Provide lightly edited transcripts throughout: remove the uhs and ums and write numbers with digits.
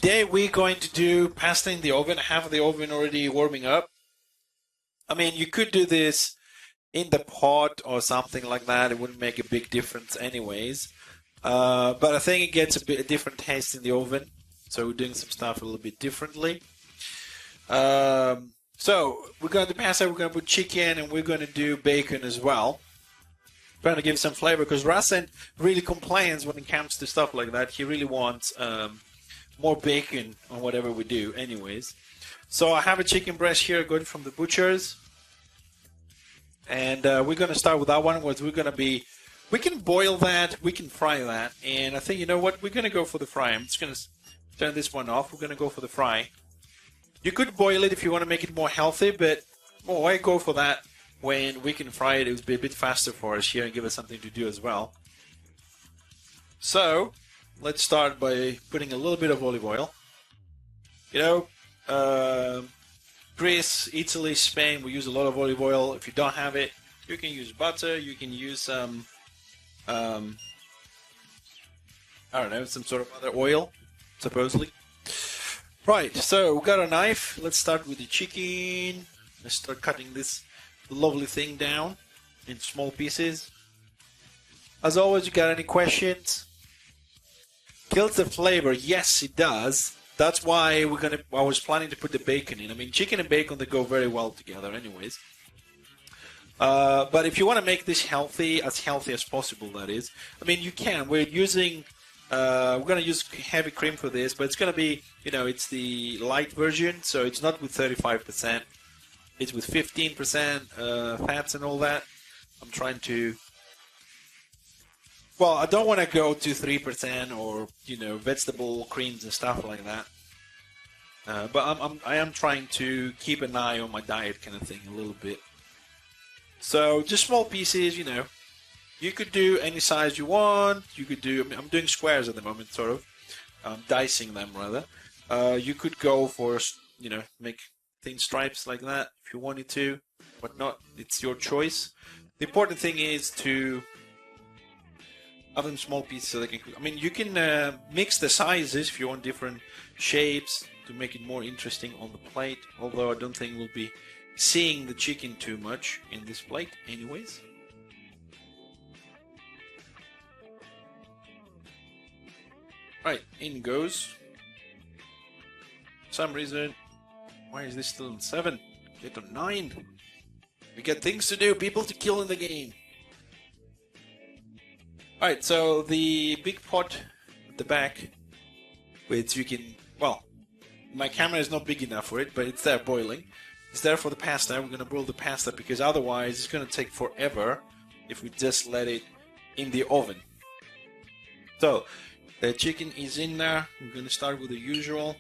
today we're going to do pasta in the oven. I have the oven already warming up. I mean, you could do this in the pot or something like that. It wouldn't make a big difference anyways. But I think it gets a different taste in the oven. So we're doing some stuff a little bit differently. So we're going to do pasta, we're going to put chicken, and we're going to do bacon as well. Trying to give some flavor, because Rasen really complains when it comes to stuff like that. He really wants more bacon on whatever we do anyways. So I have a chicken breast here going from the butcher's. And we're going to start with that one. We can boil that, we can fry that. And I think, you know what, we're going to go for the fry. I'm just going to turn this one off. We're going to go for the fry. You could boil it if you want to make it more healthy, but why go for that when we can fry it? It would be a bit faster for us here and give us something to do as well. So let's start by putting a little bit of olive oil. You know, Greece, Italy, Spain, we use a lot of olive oil. If you don't have it, you can use butter. You can use some, I don't know, some sort of other oil, supposedly. Right, so we've got a knife. Let's start with the chicken. Let's start cutting this lovely thing down in small pieces. As always, you got any questions? Kills the flavor. Yes, it does. That's why I was planning to put the bacon in. I mean, chicken and bacon, they go very well together anyways. But if you want to make this healthy as possible, that is. I mean, you can. We're going to use heavy cream for this, but it's going to be, you know, it's the light version, so it's not with 35%. It's with 15% fats and all that. I'm trying to... Well, I don't want to go to 3% or, you know, vegetable creams and stuff like that. But I am trying to keep an eye on my diet kind of thing a little bit. So just small pieces, you know. You could do any size you want. You could do... I'm doing squares at the moment, sort of. Dicing them, rather. You could go for, you know, make thin stripes like that if you wanted to. But not. It's your choice. The important thing is to... have them small pieces so they can cook. I mean, you can mix the sizes if you want different shapes to make it more interesting on the plate. Although I don't think we'll be seeing the chicken too much in this plate anyways. Right, in goes. For some reason, why is this still on 7? Get on 9. We got things to do, people to kill in the game. Alright, so the big pot at the back, which you can, well, my camera is not big enough for it, but it's there boiling. It's there for the pasta. We're going to boil the pasta because otherwise it's going to take forever if we just let it in the oven. So, the chicken is in there. We're going to start with the usual.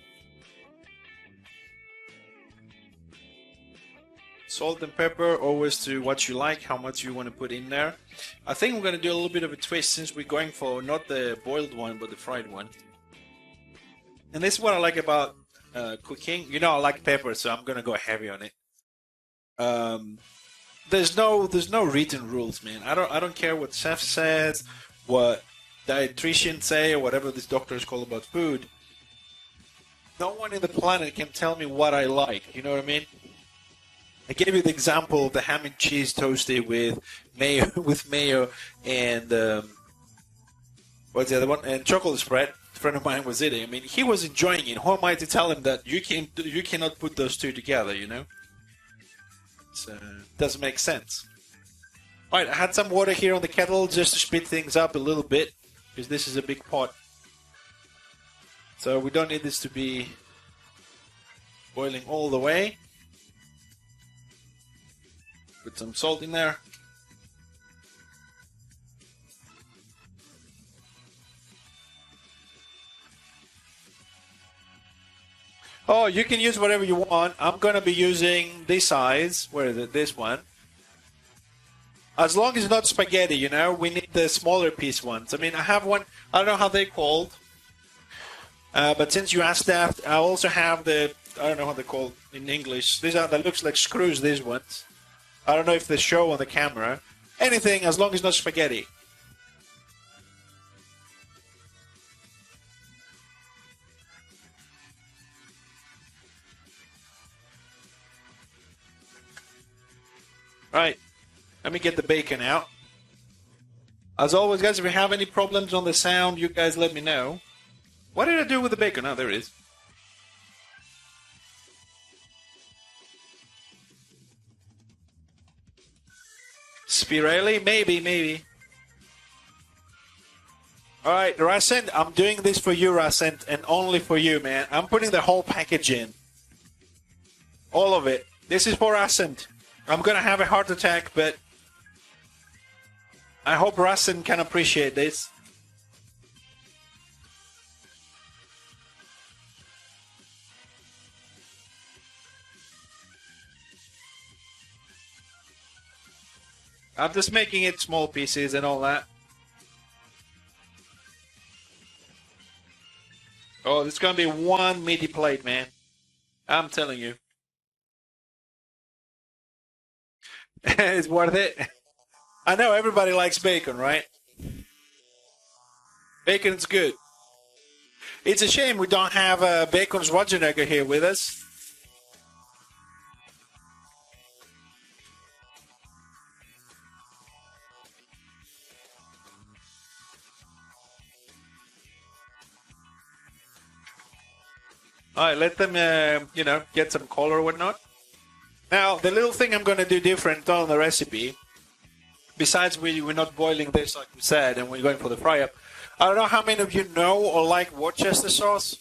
Salt and pepper, always to what you like, how much you want to put in there. I think we're going to do a little bit of a twist since we're going for not the boiled one, but the fried one. And this is what I like about cooking. You know, I like pepper, so I'm going to go heavy on it. There's no written rules, man. I don't care what chef says, what dietitians say, or whatever these doctors call about food. No one in the planet can tell me what I like. You know what I mean? I gave you the example of the ham and cheese toasty with mayo, and what's the other one? And chocolate spread. A friend of mine was eating. I mean, he was enjoying it. Who am I to tell him that you cannot put those two together? You know, it doesn't make sense. All right, I had some water here on the kettle just to speed things up a little bit because this is a big pot. So we don't need this to be boiling all the way. Put some salt in there. Oh, you can use whatever you want. I'm going to be using this size. Where is it? This one. As long as it's not spaghetti, you know, we need the smaller piece ones. I mean, I have one. I don't know how they're called. But since you asked that, I also have the, I don't know how they're called in English. These are, that looks like screws, these ones. I don't know if they show on the camera. Anything, as long as it's not spaghetti. Right. Let me get the bacon out. As always, guys, if you have any problems on the sound, you guys let me know. What did I do with the bacon? Oh, there it is. Spirelli? Maybe. Alright, Racent, I'm doing this for you, Racent, and only for you, man. I'm putting the whole package in. All of it. This is for Racent. I'm gonna have a heart attack, but I hope Racent can appreciate this. I'm just making it small pieces and all that. Oh, this is going to be one meaty plate, man. I'm telling you. It's worth it. I know everybody likes bacon, right? Bacon's good. It's a shame we don't have Bacon Schwarzenegger here with us. All right, let them, get some color or whatnot. Now, the little thing I'm going to do different on the recipe, besides we're not boiling this like we said, and we're going for the fry-up. I don't know how many of you know or like Worcester sauce.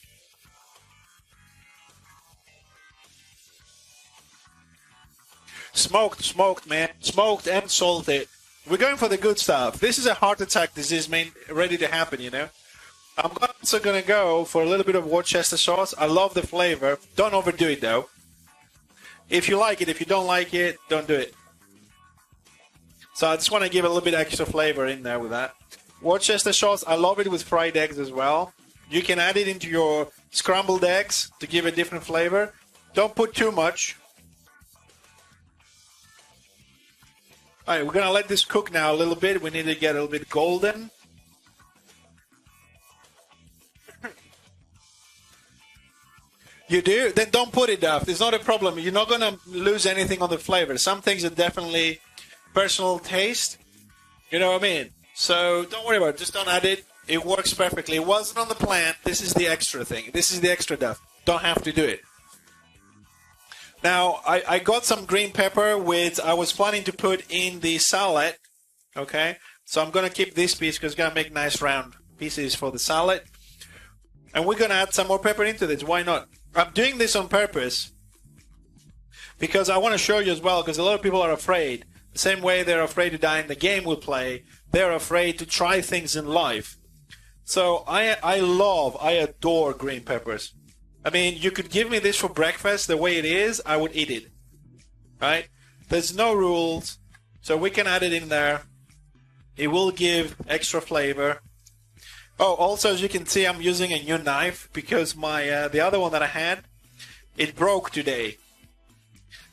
Smoked, man. Smoked and salted. We're going for the good stuff. This is a heart attack disease, man, ready to happen, you know. I'm also going to go for a little bit of Worcester sauce. I love the flavor. Don't overdo it, though. If you like it, if you don't like it, don't do it. So I just want to give a little bit extra flavor in there with that. Worcester sauce, I love it with fried eggs as well. You can add it into your scrambled eggs to give a different flavor. Don't put too much. All right, we're going to let this cook now a little bit. We need to get a little bit golden. You do? Then don't put it up. It's not a problem. You're not going to lose anything on the flavor. Some things are definitely personal taste. You know what I mean? So don't worry about it. Just don't add it. It works perfectly. It wasn't on the plan. This is the extra thing. This is the extra stuff. Don't have to do it. Now, I got some green pepper which I was planning to put in the salad. Okay? So I'm going to keep this piece because it's going to make nice round pieces for the salad. And we're going to add some more pepper into this. Why not? I'm doing this on purpose because I want to show you as well, because a lot of people are afraid. The same way they're afraid to die in the game we play, they're afraid to try things in life. So I adore green peppers. I mean, you could give me this for breakfast the way it is, I would eat it. Right? There's no rules, so we can add it in there. It will give extra flavor. Oh, also, as you can see, I'm using a new knife because my the other one that I had, it broke today.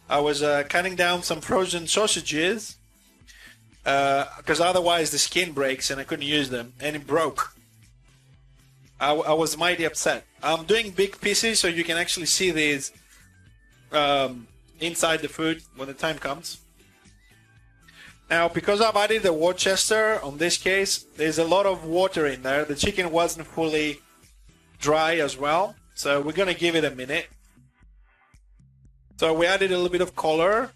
I was cutting down some frozen sausages because otherwise the skin breaks and I couldn't use them, and it broke. I was mighty upset. I'm doing big pieces so you can actually see these inside the food when the time comes. Now, because I've added the Worcester, on this case, there's a lot of water in there. The chicken wasn't fully dry as well, so we're going to give it a minute. So we added a little bit of color.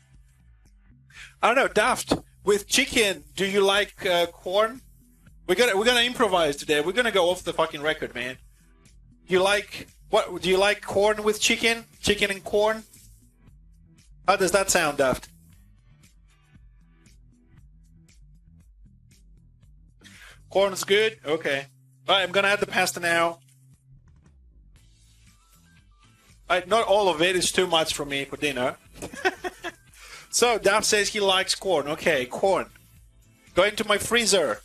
I don't know, Daft, with chicken, do you like corn? We're gonna improvise today. We're gonna go off the fucking record, man. Do you like corn with chicken? Chicken and corn? How does that sound, Daft? Corn's good? Okay. All right, I'm going to add the pasta now. All right, not all of it is too much for me for dinner. So, Daft says he likes corn. Okay, corn. Going to my freezer.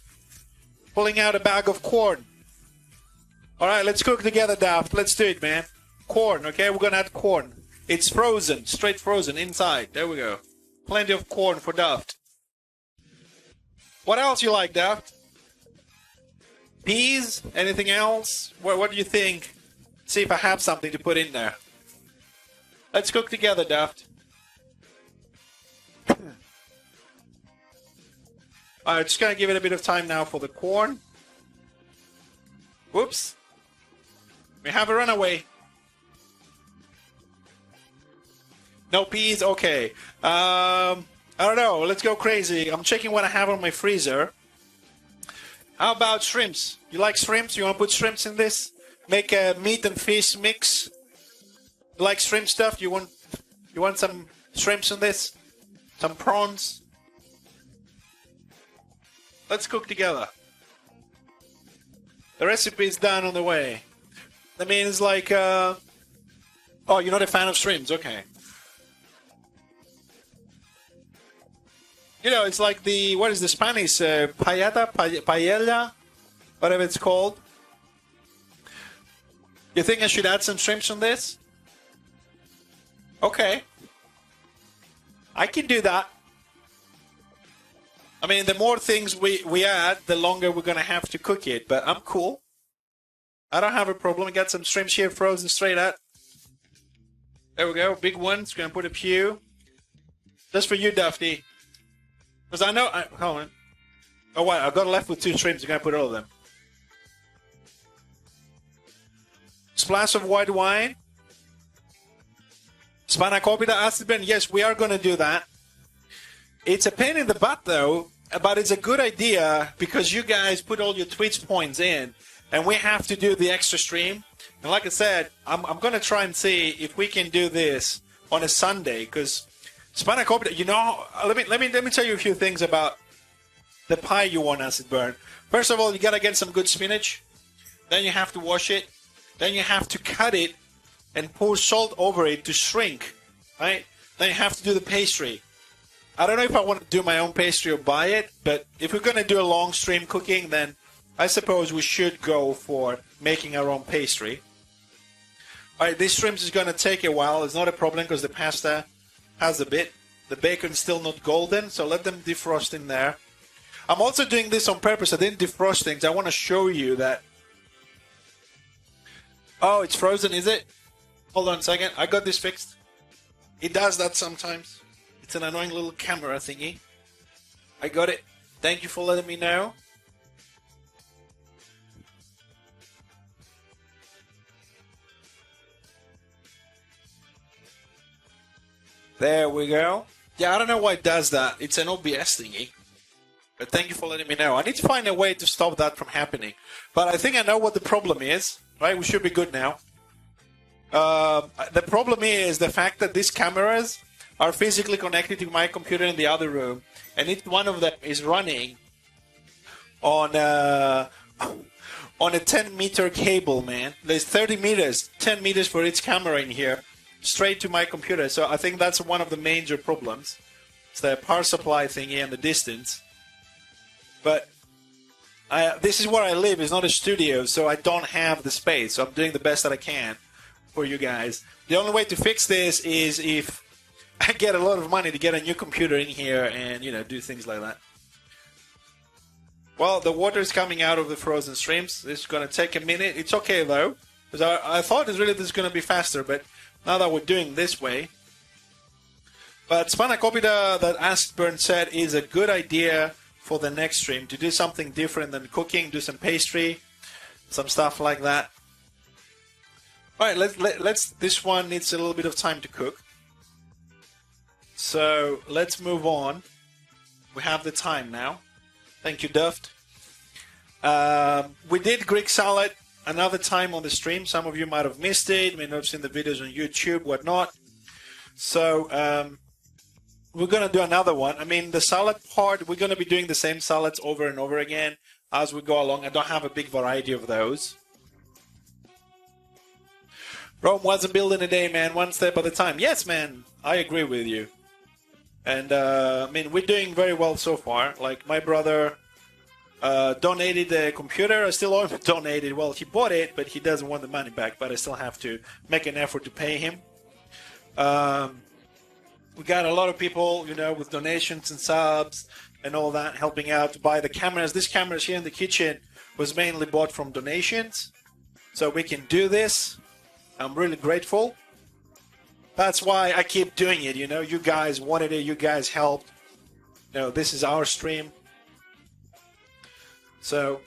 Pulling out a bag of corn. All right, let's cook together, Daft. Let's do it, man. Corn, okay? We're going to add corn. It's frozen, straight frozen inside. There we go. Plenty of corn for Daft. What else you like, Daft? Peas? Anything else? What do you think? See if I have something to put in there. Let's cook together, Daft. All right, just gonna give it a bit of time now for the corn. Whoops. We have a runaway. No peas? Okay. I don't know. Let's go crazy. I'm checking what I have on my freezer. How about shrimps? You like shrimps? You want to put shrimps in this? Make a meat and fish mix. You like shrimp stuff? You want some shrimps in this? Some prawns? Let's cook together. The recipe is done on the way. That means like, oh, you're not a fan of shrimps? Okay. You know, it's like the, what is the Spanish? Paella? Whatever it's called. You think I should add some shrimps on this? Okay. I can do that. I mean, the more things we add, the longer we're going to have to cook it. But I'm cool. I don't have a problem. I got some shrimps here frozen straight out. There we go. Big ones. Going to put a few. Just for you, Duffy. Because I know... hold on. Oh, wait. I got left with 2 shrimps. I'm going to put all of them. Splash of white wine. Spanakopita acid blend. Yes, we are going to do that. It's a pain in the butt, though, but it's a good idea because you guys put all your Twitch points in, and we have to do the extra stream. And like I said, I'm going to try and see if we can do this on a Sunday because spanakopita, you know, let me tell you a few things about the pie you want acid burn. First of all, you got to get some good spinach. Then you have to wash it. Then you have to cut it and pour salt over it to shrink, right? Then you have to do the pastry. I don't know if I want to do my own pastry or buy it, but if we're going to do a long stream cooking, then I suppose we should go for making our own pastry. All right, this shrimps is going to take a while. It's not a problem because the pasta has a bit. The bacon's still not golden, so let them defrost in there. I'm also doing this on purpose. I didn't defrost things. I want to show you that. Oh, it's frozen, is it? Hold on a second. I got this fixed. It does that sometimes. It's an annoying little camera thingy. I got it. Thank you for letting me know. There we go. Yeah, I don't know why it does that. It's an OBS thingy. But thank you for letting me know. I need to find a way to stop that from happening. But I think I know what the problem is. Right? We should be good now. The problem is the fact that these cameras are physically connected to my computer in the other room, and each one of them is running on a 10-meter cable, man. There's 30 meters, 10 meters for each camera in here, straight to my computer. So I think that's one of the major problems. It's the power supply thingy and the distance. But this is where I live. It's not a studio, so I don't have the space. So I'm doing the best that I can for you guys. The only way to fix this is if I get a lot of money to get a new computer in here and, you know, do things like that. Well, the water is coming out of the frozen shrimps. This is going to take a minute. It's okay, though, because I thought this is going to be faster, but now that we're doing this way. But spanakopita, that Askburn said, is a good idea for the next stream, to do something different than cooking, do some pastry, some stuff like that. All right, let's. This one needs a little bit of time to cook. So let's move on. We have the time now. Thank you, Duft. We did Greek salad another time on the stream. Some of you might have missed it, may not have seen the videos on YouTube, whatnot. So we're going to do another one. I mean, the salad part, we're going to be doing the same salads over and over again as we go along. I don't have a big variety of those. Rome wasn't built in a day, man. One step at a time. Yes, man. I agree with you. And, I mean, we're doing very well so far. Like, my brother donated the computer. I still owe him donated. Well, he bought it, but he doesn't want the money back. But I still have to make an effort to pay him. We got a lot of people, you know, with donations and subs and all that, helping out to buy the cameras. This cameras here in the kitchen was mainly bought from donations. So we can do this. I'm really grateful. That's why I keep doing it, you know. You guys wanted it. You guys helped. You know, this is our stream. So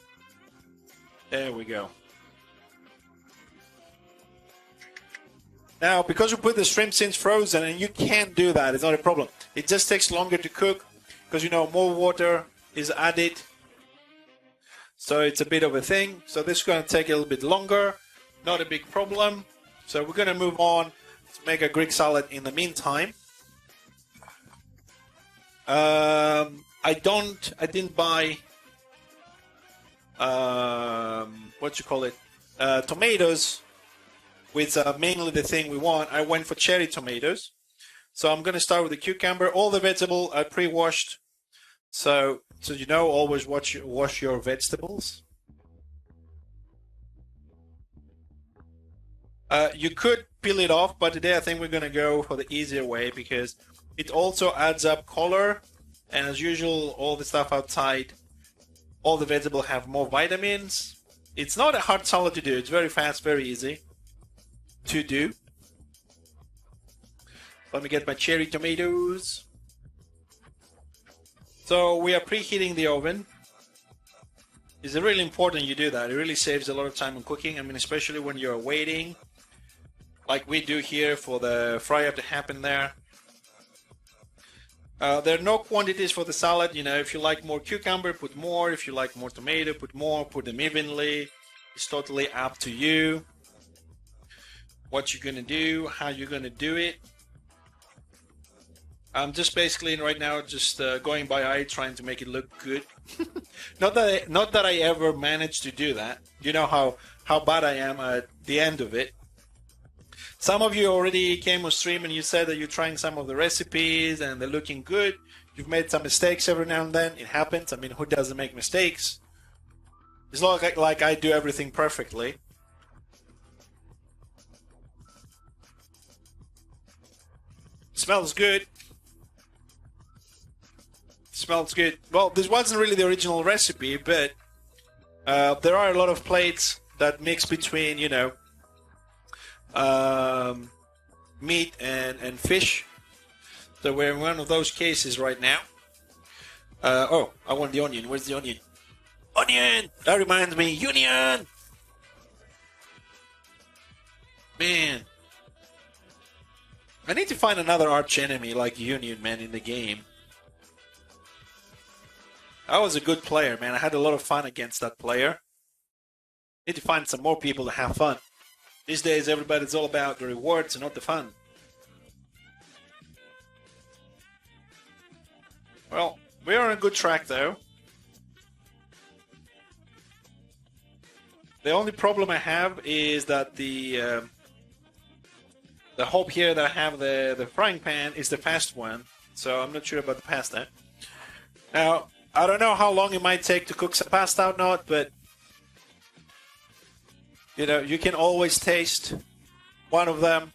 there we go. Now, because we put the shrimp in frozen, and you can't do that, it's not a problem. It just takes longer to cook because, you know, more water is added. So it's a bit of a thing. So this is going to take a little bit longer. Not a big problem. So we're going to move on to make a Greek salad in the meantime. I didn't buy tomatoes, which are mainly the thing we want. I went for cherry tomatoes. So I'm going to start with the cucumber. All the vegetables are pre-washed. So you know, always wash your vegetables. You could peel it off, but today I think we're going to go for the easier way because it also adds up color. And as usual, all the stuff outside, all the vegetables have more vitamins. It's not a hard salad to do. It's very fast, very easy to do. Let me get my cherry tomatoes. So we are preheating the oven. It's really important you do that. It really saves a lot of time in cooking. I mean, especially when you're waiting, like we do here for the fry-up to happen there. There are no quantities for the salad. You know, if you like more cucumber, put more. If you like more tomato, put more. Put them evenly. It's totally up to you. What you're going to do, how you're going to do it. I'm just basically right now just going by eye, trying to make it look good. not that I ever managed to do that. You know how bad I am at the end of it. Some of you already came on stream and you said that you're trying some of the recipes and they're looking good. You've made some mistakes every now and then. It happens. I mean, who doesn't make mistakes? It's not like I do everything perfectly. Smells good. Smells good. Well, this wasn't really the original recipe, but there are a lot of plates that mix between, you know, meat and fish. So we're in one of those cases right now. Oh, I want the onion. Where's the onion? Onion! That reminds me. Union! Man. I need to find another arch enemy like Union, man, in the game. I was a good player, man. I had a lot of fun against that player. Need to find some more people to have fun. These days, everybody's all about the rewards and not the fun. Well, we're on a good track, though. The only problem I have is that the hope here that I have the frying pan is the fast one, so I'm not sure about the pasta. Now, I don't know how long it might take to cook some pasta or not, but you know, you can always taste one of them.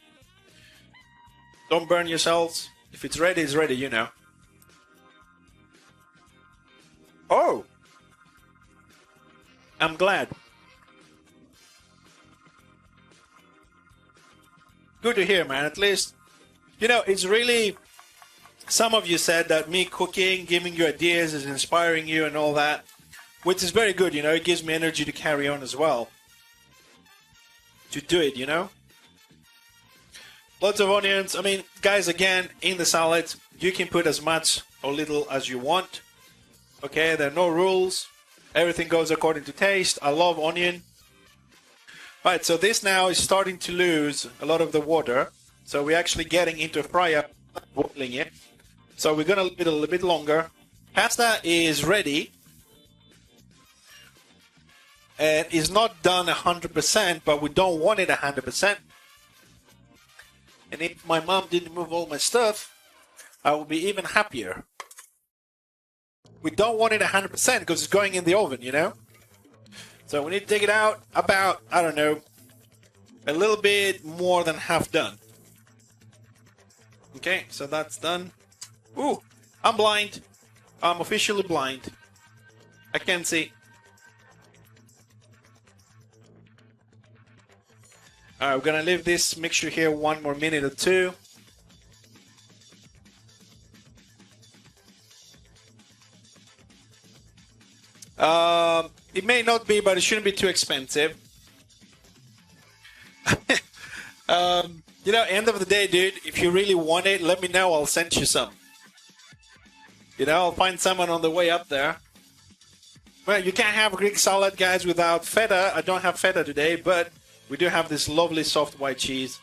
Don't burn yourselves. If it's ready, it's ready, you know. Oh! I'm glad. Good to hear, man. At least, you know, it's really... Some of you said that me cooking, giving you ideas is inspiring you and all that, which is very good, you know. It gives me energy to carry on as well. To do it, you know. Lots of onions. I mean, guys, again, in the salad, you can put as much or little as you want. Okay, there are no rules. Everything goes according to taste. I love onion. Right, so this now is starting to lose a lot of the water. So we're actually getting into a fry-up, boiling it. So we're going to leave it a little bit longer. Pasta is ready. And it's not done 100%, but we don't want it 100%. And if my mom didn't move all my stuff, I would be even happier. We don't want it 100% because it's going in the oven, you know? So we need to take it out about, I don't know, a little bit more than half done. Okay, so that's done. Ooh, I'm blind. I'm officially blind. I can't see. Alright, we're gonna leave this mixture here one more minute or two. It may not be, but it shouldn't be too expensive. You know, end of the day, dude, if you really want it, let me know. I'll send you some. You know, I'll find someone on the way up there. Well, you can't have Greek salad, guys, without feta. I don't have feta today, but we do have this lovely soft white cheese.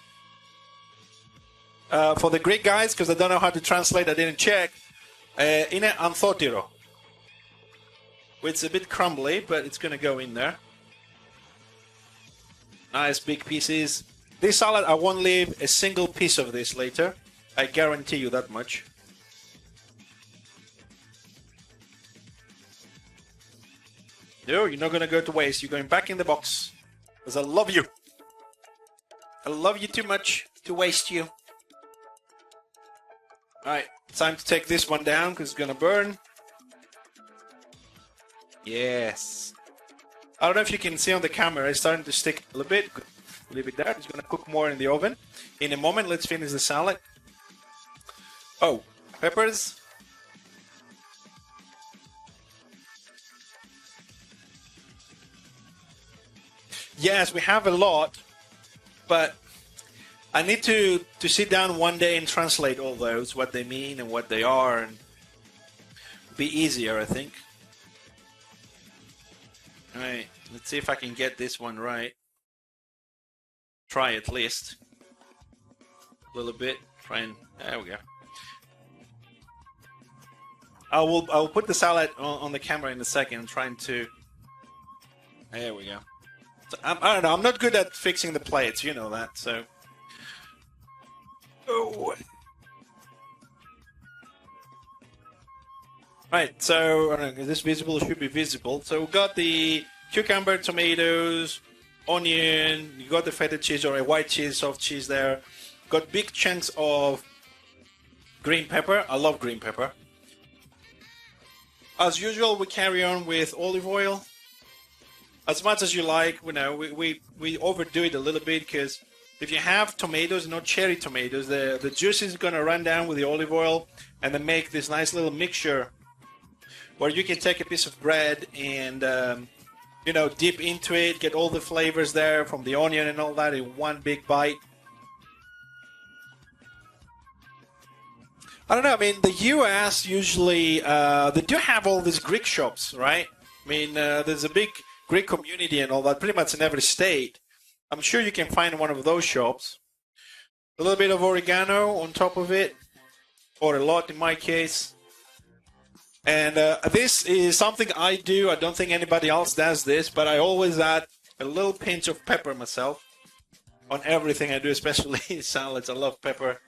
For the Greek guys, because I don't know how to translate, I didn't check. Είναι ανθότυρο. It's a bit crumbly, but it's going to go in there. Nice big pieces. This salad, I won't leave a single piece of this later. I guarantee you that much. No, you're not going to go to waste. You're going back in the box. Because I love you. I love you too much to waste you. Alright, time to take this one down because it's going to burn. Yes. I don't know if you can see on the camera, it's starting to stick a little bit. Leave it there. It's going to cook more in the oven. In a moment, let's finish the salad. Oh, peppers. Yes, we have a lot, but I need to sit down one day and translate all those, what they mean and what they are, and be easier, I think. All right, let's see if I can get this one right. Try at least a little bit. Try and there we go. I will put the salad on the camera in a second. Trying to. There we go. So I don't know. I'm not good at fixing the plates. You know that. So. Oh. Right. So I don't know, is this visible? It should be visible. So we've got the cucumber, tomatoes, onion, you got the feta cheese or a white cheese, soft cheese there. Got big chunks of green pepper. I love green pepper. As usual, we carry on with olive oil. As much as you like, you know, we overdo it a little bit because if you have tomatoes, not cherry tomatoes, the juice is going to run down with the olive oil and then make this nice little mixture where you can take a piece of bread and you know, dip into it, get all the flavors there from the onion and all that in one big bite. I don't know, I mean, the US usually, they do have all these Greek shops, right? I mean, there's a big Greek community and all that, pretty much in every state. I'm sure you can find one of those shops. A little bit of oregano on top of it, or a lot in my case. And this is something I do. I don't think anybody else does this, but I always add a little pinch of pepper myself on everything I do, especially salads. I love pepper.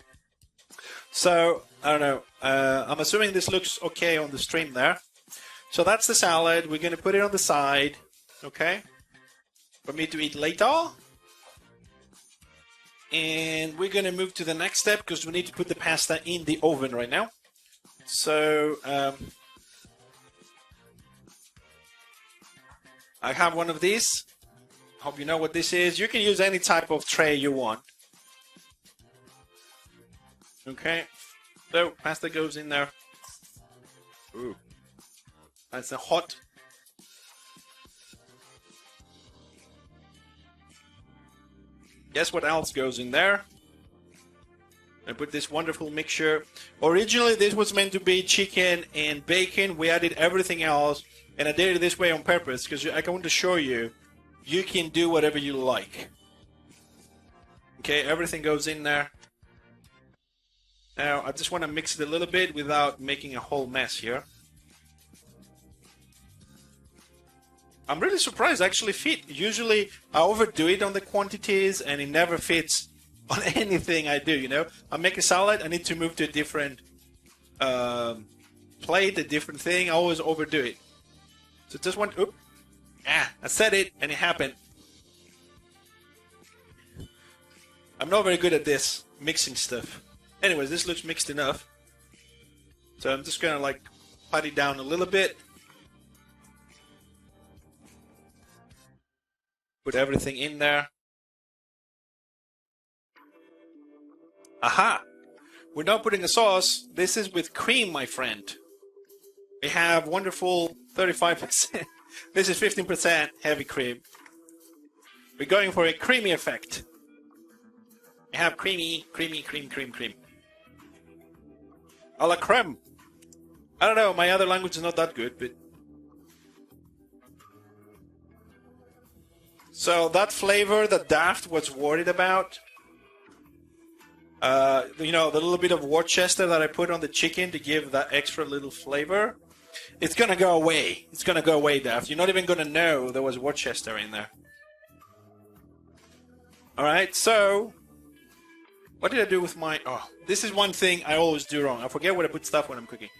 So, I don't know. I'm assuming this looks okay on the stream there. So that's the salad. We're going to put it on the side, okay, for me to eat later. And we're going to move to the next step because we need to put the pasta in the oven right now. So, I have one of these. Hope you know what this is. You can use any type of tray you want. Okay. So, pasta goes in there. Ooh. That's a hot. Guess what else goes in there? I put this wonderful mixture. Originally, this was meant to be chicken and bacon. We added everything else. And I did it this way on purpose because I want to show you, you can do whatever you like. Okay, everything goes in there. Now, I just want to mix it a little bit without making a whole mess here. I'm really surprised it actually fit. Usually, I overdo it on the quantities and it never fits on anything I do, you know. I make a salad, I need to move to a different plate, a different thing. I always overdo it. So just one, I said it and it happened. I'm not very good at this, mixing stuff. Anyways, this looks mixed enough. So I'm just gonna like pat it down a little bit. Put everything in there. Aha! We're not putting a sauce. This is with cream, my friend. We have wonderful 35%. This is 15% heavy cream. We're going for a creamy effect. I have cream. A la creme. I don't know, my other language is not that good, but... So that flavor that Daft was worried about, you know, the little bit of Worcester that I put on the chicken to give that extra little flavor, it's going to go away. It's going to go away, Daft. You're not even going to know there was Worcester in there. All right, so what did I do with my... Oh, this is one thing I always do wrong. I forget where to put stuff when I'm cooking.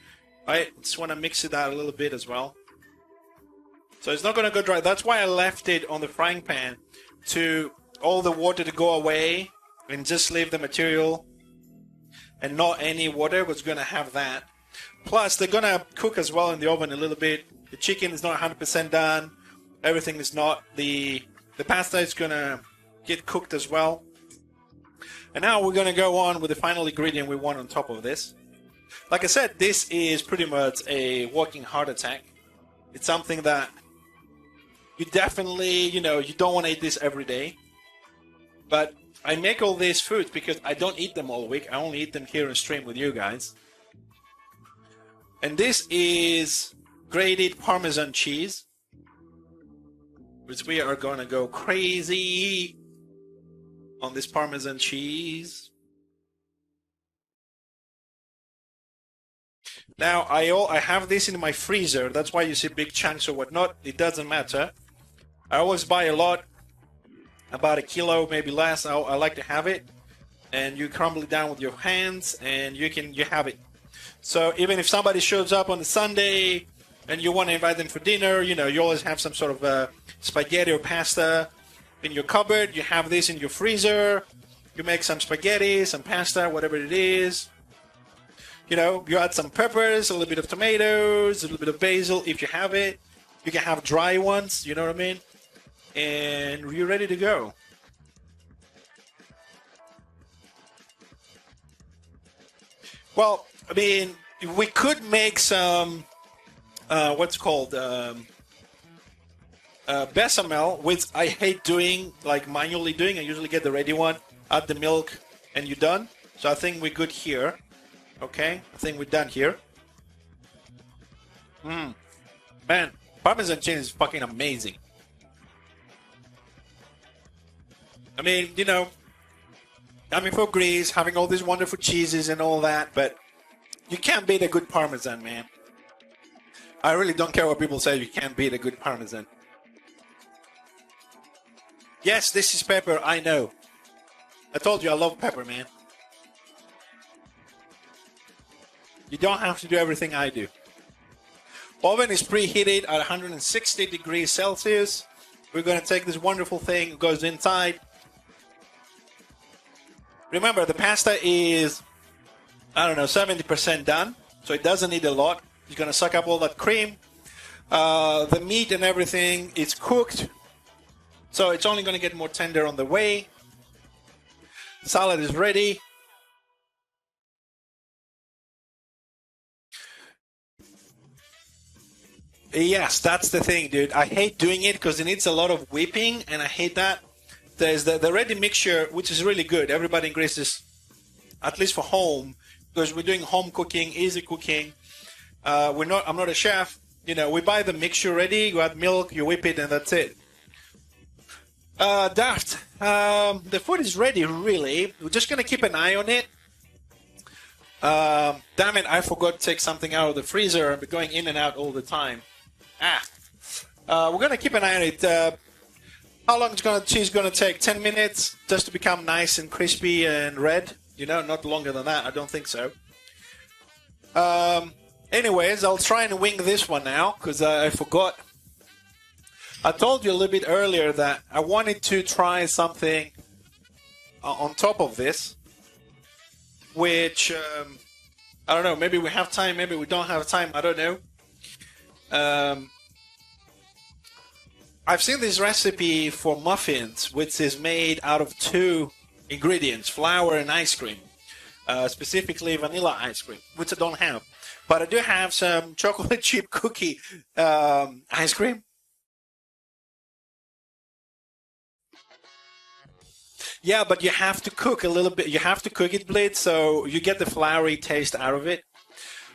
I just want to mix it out a little bit as well. So it's not going to go dry. That's why I left it on the frying pan to all the water to go away and just leave the material and not any water. Was going to have that. Plus, they're going to cook as well in the oven a little bit. The chicken is not 100% done. Everything is not. The pasta is going to get cooked as well. And now we're going to go on with the final ingredient we want on top of this. Like I said, this is pretty much a walking heart attack. It's something that you definitely, you know, you don't want to eat this every day. But I make all these foods because I don't eat them all week. I only eat them here on stream with you guys. And this is grated Parmesan cheese, which we are going to go crazy on this Parmesan cheese. Now, I have this in my freezer. That's why you see big chunks or whatnot. It doesn't matter. I always buy a lot, about a kilo, maybe less. I like to have it. And you crumble it down with your hands, and you have it. So even if somebody shows up on a Sunday, and you want to invite them for dinner, you know, you always have some sort of spaghetti or pasta in your cupboard. You have this in your freezer. You make some spaghetti, some pasta, whatever it is. You know, you add some peppers, a little bit of tomatoes, a little bit of basil if you have it. You can have dry ones, you know what I mean? And you're ready to go. Well, I mean, we could make some, what's called, bechamel, which I hate doing, like manually doing. I usually get the ready one, add the milk, and you're done. So I think we're good here. Okay, I think we're done here. Man, Parmesan cheese is fucking amazing. I mean, you know, I mean, for Greece, having all these wonderful cheeses and all that, but you can't beat a good Parmesan, man. I really don't care what people say, you can't beat a good Parmesan. Yes, this is pepper, I know. I told you I love pepper, man. You don't have to do everything I do. Oven is preheated at 160 degrees Celsius. We're going to take this wonderful thing, it goes inside. Remember, the pasta is, I don't know, 70% done, so it doesn't need a lot. It's going to suck up all that cream. The meat and everything is cooked, so it's only going to get more tender on the way. Salad is ready. Yes, that's the thing, dude. I hate doing it because it needs a lot of whipping, and I hate that. There's the ready mixture, which is really good. Everybody in Greece is, at least for home, because we're doing home cooking, easy cooking. I'm not a chef. You know, we buy the mixture ready. You add milk, you whip it, and that's it. Daft. The food is ready, really. We're just gonna keep an eye on it. Damn it! I forgot to take something out of the freezer. I've been going in and out all the time. We're gonna keep an eye on it. How long is cheese gonna take? 10 minutes just to become nice and crispy and red? You know, not longer than that. I don't think so. Anyways, I'll try and wing this one now because I forgot. I told you a little bit earlier that I wanted to try something on top of this, which I don't know. Maybe we have time. Maybe we don't have time. I don't know. I've seen this recipe for muffins, which is made out of 2 ingredients, flour and ice cream, specifically vanilla ice cream, which I don't have. But I do have some chocolate chip cookie ice cream, Yeah, but you have to cook a little bit. You have to cook it, Blade, so you get the floury taste out of it.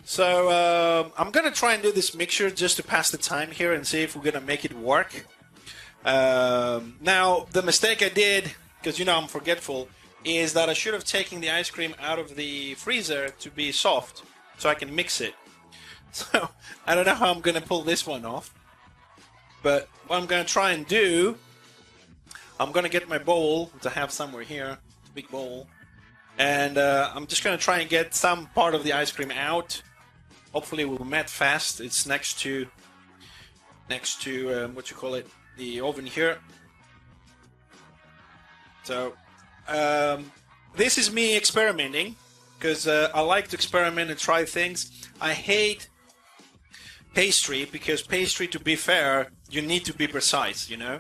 So I'm going to try and do this mixture just to pass the time here and see if we're going to make it work. Now, the mistake I did, because you know I'm forgetful, is that I should have taken the ice cream out of the freezer to be soft so I can mix it. So I don't know how I'm going to pull this one off. But what I'm going to try and do, I'm going to get my bowl, which I have somewhere here, a big bowl. And I'm just going to try and get some part of the ice cream out. Hopefully it will melt fast. It's next to what you call it, the oven here. So this is me experimenting, because I like to experiment and try things. I hate pastry, because pastry, to be fair, you need to be precise, you know?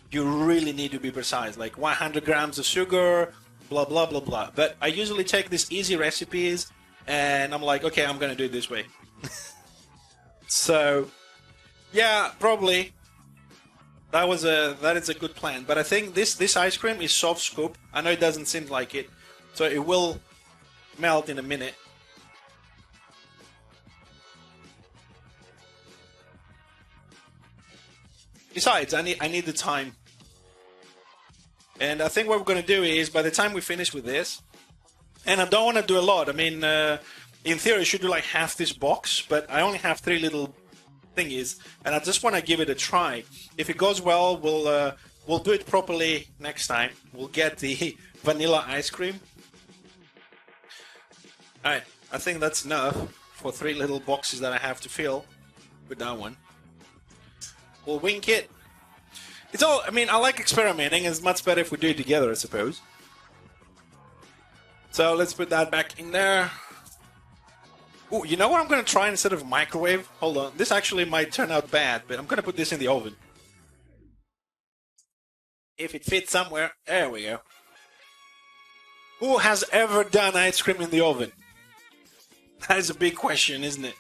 You really need to be precise, like 100 grams of sugar, blah, blah, blah, blah. But I usually take these easy recipes, and I'm like, okay, I'm going to do it this way. So, yeah, probably. That is a good plan. But I think this ice cream is soft scoop. I know it doesn't seem like it. So it will melt in a minute. Besides, I need the time. And I think what we're going to do is, by the time we finish with this, and I don't want to do a lot. I mean, in theory, I should do like half this box, but I only have 3 little thingies, and I just want to give it a try. If it goes well, we'll do it properly next time. We'll get the vanilla ice cream. All right, I think that's enough for 3 little boxes that I have to fill with that one. We'll wink it. It's all, I mean, I like experimenting. It's much better if we do it together, I suppose. So let's put that back in there. Ooh, you know what I'm going to try instead of microwave? Hold on. This actually might turn out bad, but I'm going to put this in the oven. If it fits somewhere. There we go. Who has ever done ice cream in the oven? That is a big question, isn't it?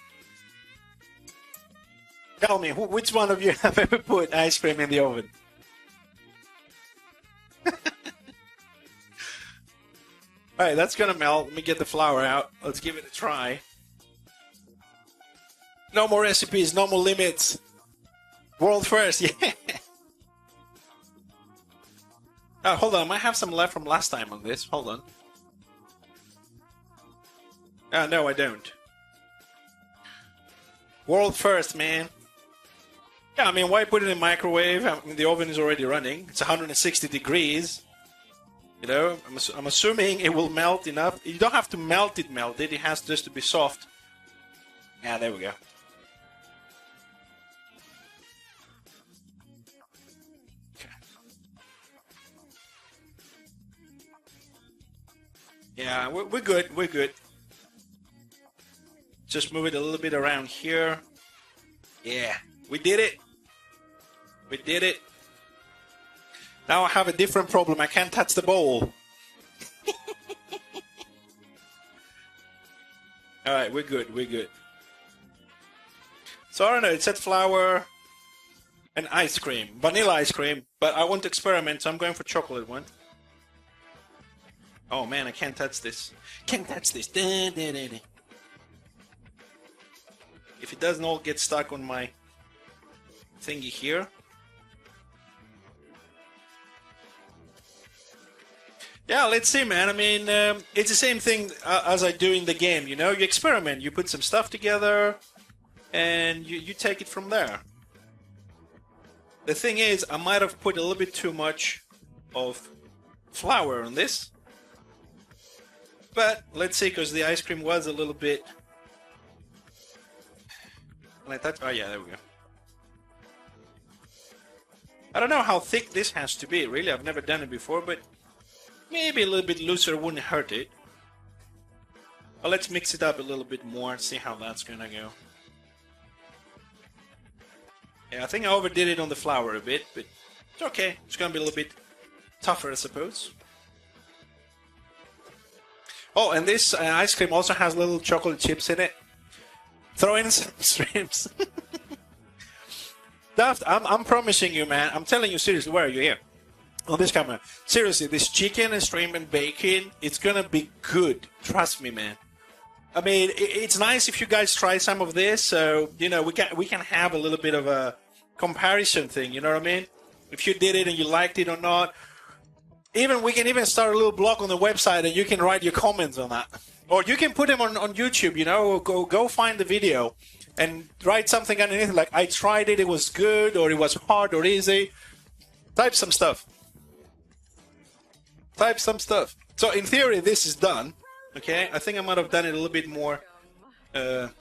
Tell me, which one of you have ever put ice cream in the oven? Alright, that's gonna melt. Let me get the flour out. Let's give it a try. No more recipes, no more limits. World first, yeah. Oh, hold on, I might have some left from last time on this. Hold on. No, I don't. World first, man. Yeah, I mean, why put it in the microwave? I mean, the oven is already running. It's 160 degrees. You know, I'm assuming it will melt enough. You don't have to melt it. It has just to be soft. Yeah, there we go. Okay. Yeah, we're good. We're good. Just move it a little bit around here. Yeah, we did it. We did it. Now I have a different problem. I can't touch the bowl. All right, we're good. We're good. So I don't know. It said flour and ice cream, vanilla ice cream. But I want to experiment, so I'm going for chocolate one. Oh man, I can't touch this. Can't touch this. Da, da, da, da. If it doesn't all get stuck on my thingy here. Yeah, let's see, man. I mean, it's the same thing as I do in the game, you know? You experiment, you put some stuff together, and you take it from there. The thing is, I might have put a little bit too much of flour on this. But, let's see, because the ice cream was a little bit... Oh, yeah, there we go. I don't know how thick this has to be, really. I've never done it before, but... maybe a little bit looser wouldn't hurt it. Well, let's mix it up a little bit more, see how that's gonna go. Yeah, I think I overdid it on the flour a bit, but it's okay. It's gonna be a little bit tougher, I suppose. Oh, and this ice cream also has little chocolate chips in it. Throw in some shrimps. Daft, I'm promising you, man. I'm telling you seriously. Where are you here? on this camera. Seriously, this chicken and shrimp and bacon, it's gonna be good. Trust me, man. I mean, it's nice if you guys try some of this, so you know we can have a little bit of a comparison thing. You know what I mean? If you did it and you liked it or not. Even we can even start a little blog on the website, and you can write your comments on that, or you can put them on YouTube. You know, go find the video and write something underneath, like I tried it, it was good, or it was hard or easy. Type some stuff. Type some stuff. So in theory, this is done. Okay, I think I might have done it a little bit more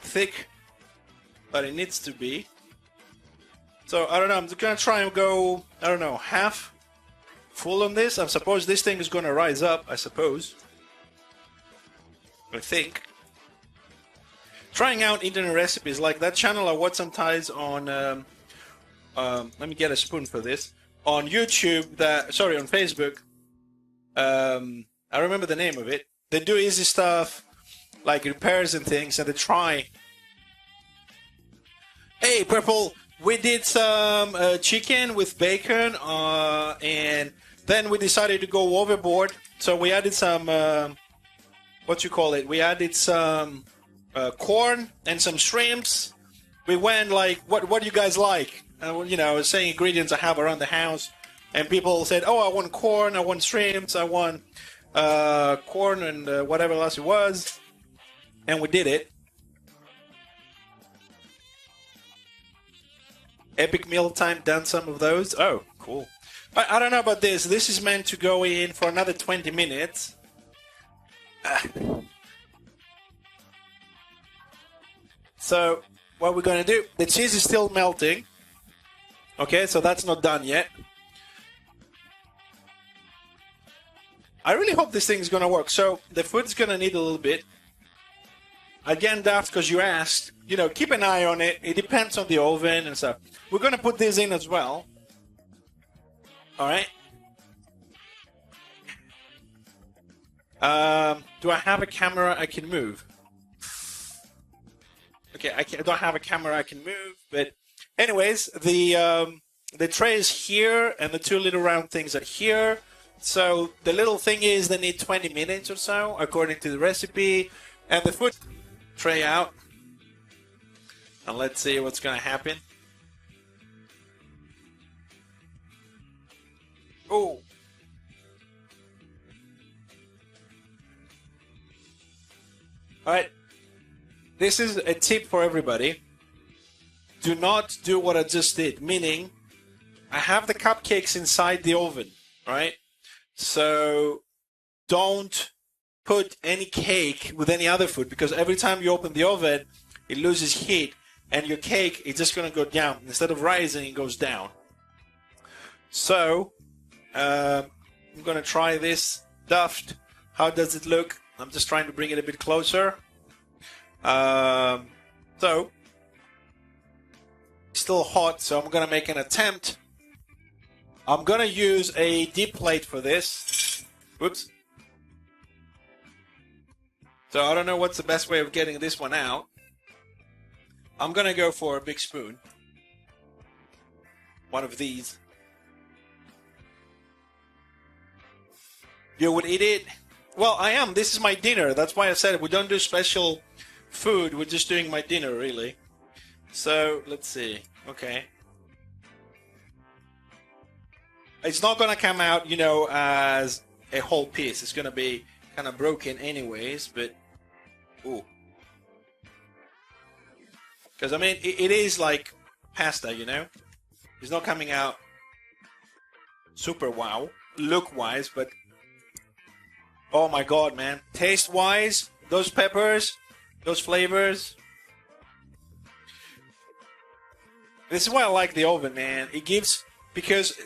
thick, but it needs to be. So I don't know. I'm just gonna try and go. I don't know, half full on this. I suppose this thing is gonna rise up. I suppose. I think. Trying out internet recipes like that channel I watch sometimes on. Let me get a spoon for this. On YouTube, on Facebook. I remember the name of it. They do easy stuff, like repairs and things, and they try. Hey, Purple, we did some chicken with bacon, and then we decided to go overboard. So we added some, we added some corn and some shrimps. We went like, what do you guys like? You know, I was saying ingredients I have around the house, and people said, oh, I want corn, I want shrimps, I want corn and whatever else it was, and we did it. Epic meal time, done some of those. Oh, cool. I don't know about this. This is meant to go in for another 20 minutes. So what we're going to do, the cheese is still melting. Okay, so that's not done yet. I really hope this thing is going to work. So the food's going to need a little bit. Again, that's because you asked. You know, keep an eye on it. It depends on the oven and stuff. We're going to put this in as well. All right. Do I have a camera I can move? Okay, I don't have a camera I can move. But anyways, the tray is here and the two little round things are here. So the little thing is they need 20 minutes or so, according to the recipe. And the food tray out. And let's see what's going to happen. Oh. All right. This is a tip for everybody. Do not do what I just did, meaning I have the cupcakes inside the oven, right? So don't put any cake with any other food, because every time you open the oven, it loses heat, and your cake is just going to go down. Instead of rising, it goes down. So I'm going to try this duffed. How does it look? I'm just trying to bring it a bit closer. So it's still hot, so I'm going to make an attempt. I'm going to use a deep plate for this. Whoops. So I don't know what's the best way of getting this one out. I'm going to go for a big spoon. One of these. You would eat it? Well, I am. This is my dinner. That's why I said we don't do special food. We're just doing my dinner, really. So, let's see. Okay. It's not going to come out, you know, as a whole piece. It's going to be kind of broken anyways, but... Ooh. Because, I mean, it is like pasta, you know? It's not coming out super wow, look-wise, but... Oh my god, man. Taste-wise, those peppers, those flavors... This is why I like the oven, man. It gives... Because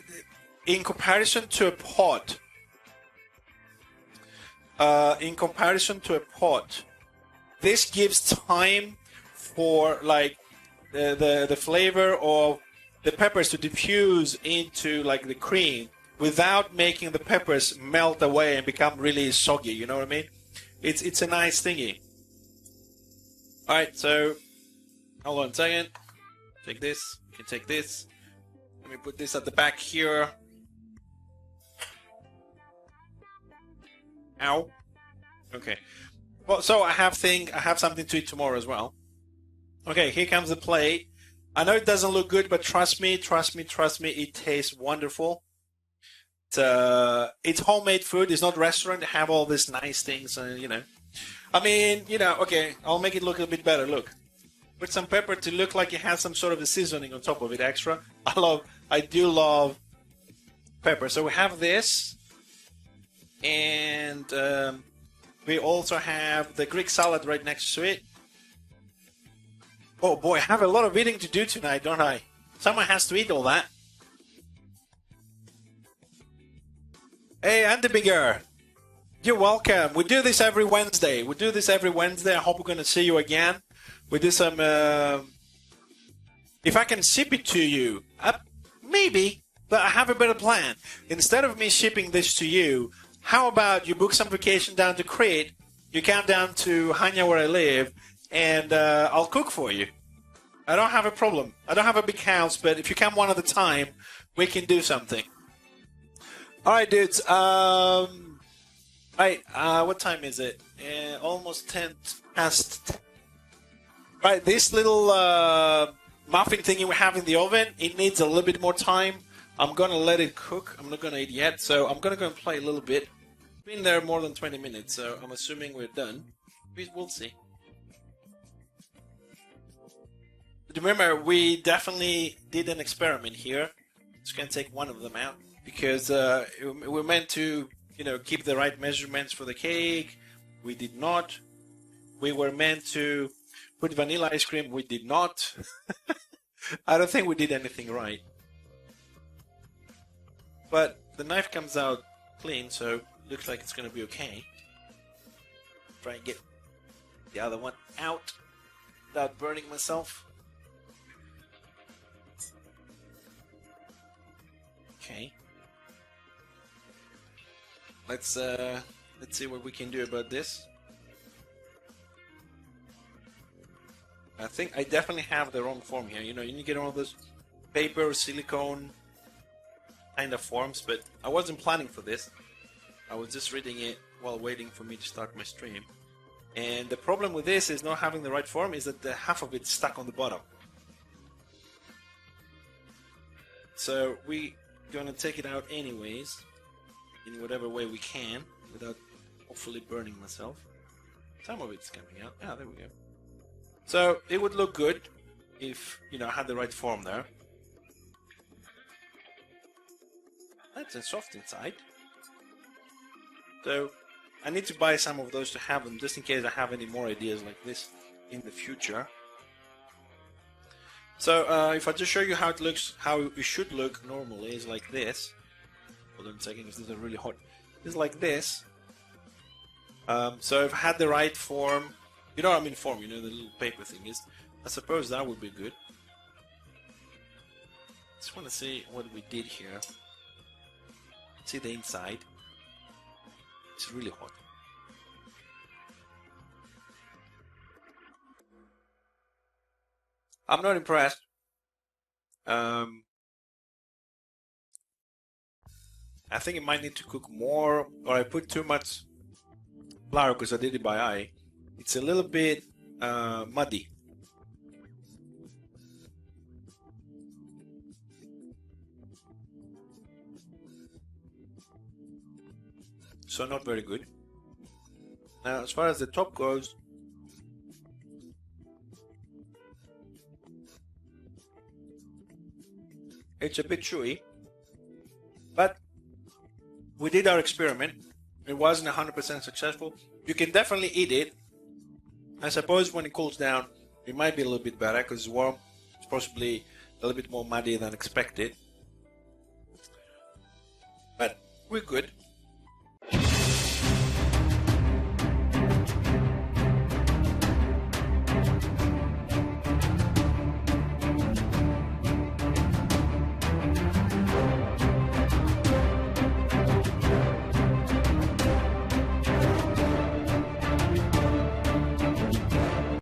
in comparison to a pot... this gives time for like the flavor of the peppers to diffuse into like the cream without making the peppers melt away and become really soggy. You know what I mean? It's a nice thingy. All right, so hold on a second. Take this. You can take this. Let me put this at the back here. Ow. Okay. Well, so I have something to eat tomorrow as well. Okay, here comes the plate. I know it doesn't look good, but trust me, it tastes wonderful. It's homemade food. It's not restaurant. They have all these nice things, you know. I mean, you know, okay, I'll make it look a bit better. Look, put some pepper to look like it has some sort of a seasoning on top of it extra. I do love pepper. So we have this, and we also have the Greek salad right next to it. Oh boy, I have a lot of eating to do tonight, don't I? Someone has to eat all that. Hey, Andy Bigger, you're welcome. We do this every Wednesday. I hope we're going to see you again. We do some... if I can ship it to you, maybe, but I have a better plan. Instead of me shipping this to you, how about you book some vacation down to Crete, you come down to Hanya where I live, and I'll cook for you. I don't have a problem. I don't have a big house, but if you come one at a time, we can do something. All right, dudes. Right, what time is it? Almost 10 past. Right, this little muffin thingy we have in the oven, it needs a little bit more time. I'm going to let it cook. I'm not going to eat yet, so I'm going to go and play a little bit. Been there more than 20 minutes, so I'm assuming we're done. We'll see. Remember, we definitely did an experiment here. Just going to take one of them out because we're meant to, you know, keep the right measurements for the cake. We did not. We were meant to put vanilla ice cream. We did not. I don't think we did anything right. But the knife comes out clean, so looks like it's going to be okay. Try and get the other one out without burning myself. Okay. Let's see what we can do about this. I think I definitely have the wrong form here. You know, you need to get all those paper, silicone kind of forms, but I wasn't planning for this. I was just reading it while waiting for me to start my stream. And the problem with this is not having the right form is that the half of it's stuck on the bottom. So we're gonna take it out anyways, in whatever way we can, without hopefully burning myself. Some of it's coming out. Ah, there we go. So it would look good if, you know, I had the right form there. That's a soft inside. So I need to buy some of those to have them, just in case I have any more ideas like this in the future. So if I just show you how it looks, how it should look normally, is like this. Hold on a second, because this is really hot. It's like this. So if I had the right form, you know what I mean form, you know, the little paper thing is, I suppose that would be good. Just want to see what we did here. See the inside. It's really hot. I'm not impressed. I think it might need to cook more, or I put too much flour because I did it by eye. It's a little bit muddy. So not very good. Now, as far as the top goes, it's a bit chewy, but we did our experiment. It wasn't 100% successful. You can definitely eat it. I suppose when it cools down, it might be a little bit better because it's warm. It's possibly a little bit more muddy than expected, but we're good.